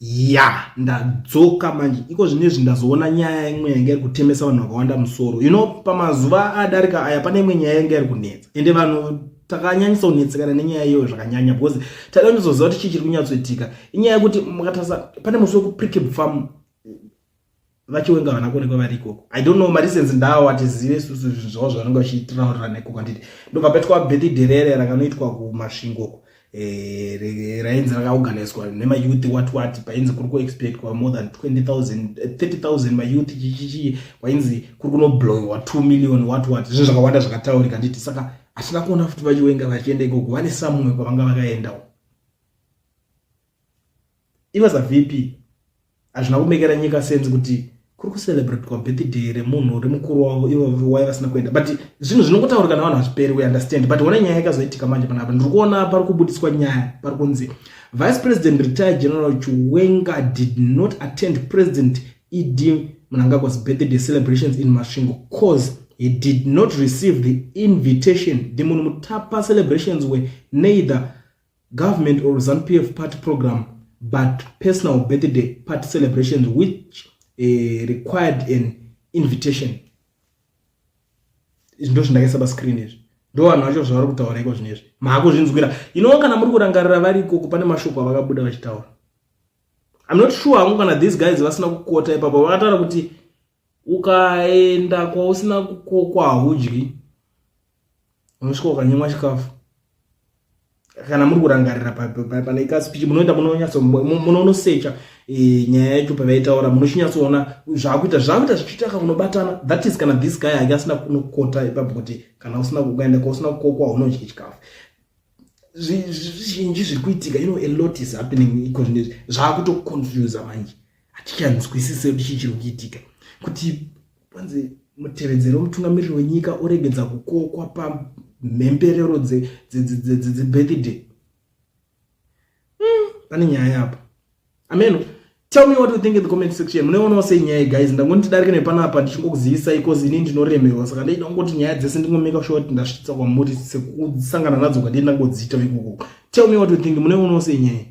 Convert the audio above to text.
ya ndadzoka manje iko zvinezvi ndazoona nyaya imwe yanga iri kutemesa vanhu vakawanda musoro pamazuva adarika aya pane imwe nyaya yanga iri kunetsa ende vanhu takanyanyisa kunetsekana nenyaya iyoyo zvakanyanya because tada ndizoziva kuti chii chiri kunyatsoitika inyaya yekuti mukatarisa pane musi wekuPrickip Farm vachiwenga vana kuonekwa vari ikoko. I don't know mareasons ndawo atizive isusu zvavo zvavanenge vachitaurira nekoko handiti ndobva paitwa birthday rere rakanoitwa kumasvingo rainzi rakaorganizwa nemayouth what painzi kuri kuexpectwa more than 30,000 mayouth chichichi kwainzi kuri kunoblowiwa 2 million what zvinhu zvakawanda zvakataurika handiti saka hatina kuona futi vachiwenga vachienda ikoko vane samumwe kwavanga vakaendawo iva savp hazvina kumekera nyika sense kuti kuri kucelebrate kwa birthday remunhu remukuru wavo ivo vaivasina kuenda but zvinhu zvinongotaurika navanhu hazviperi we understand but ona nyaya yakazoitika manje panapa ndiri kuona pari kubudiswa nyaya pari kunzi Vice President retired General Chiwenga did not attend President ED Mnangagwa's birthday celebrations in Masvingo cause he did not receive the invitation. The Mutapa celebrations were neither government or ZANU-PF party program but personal birthday party celebrations which required an invitation. Ndo zvindakaisa pascreen izvi ndo vanhu vacho zvavari kutaura iko zvinezvi makuzvinzwira kana muri kurangarira vari ikoko pane mashoko avakabuda vachitaura. I'm not sure hangu kana these guys vasina kukota ipapo vakataura kuti ukaenda kwausina kukokwa haudyi unosvika ukanyimwa chikafu. Kana muri kurangarira pane ikaspeech munoenda munosecha nyaya yacho pavaitaura munochinyatsona zvakuita zvichitaka kunobatana that is kana this guy akasina kunokota ipapo kuti kana usina kuenda kwausina kukokwa haunodyi chikafu. Zvizhinji zviri kuitika a lot is happening iko zvinezvi zvakutoconfuse manje hatichanzwisise kuti chii chiri kuitika kuti panze mutevedzeri womutungamiriri wenyika oregedza kukokwa pamhemberero dzebirthday. Pane nyaya apa. Amen. Tell me what you think in the comment section. Munoona sei nyaya guys ndangoti darike nepanapa ndichingokuzivisa ikozi ini ndinoremerwa saka ndaida ngoti nyaya dzese ndingomeka sure kuti ndasvitsa kwamuri sekusangana nadzo kwandinangodzita ikoko. Tell me what you think. Munoona sei nyaya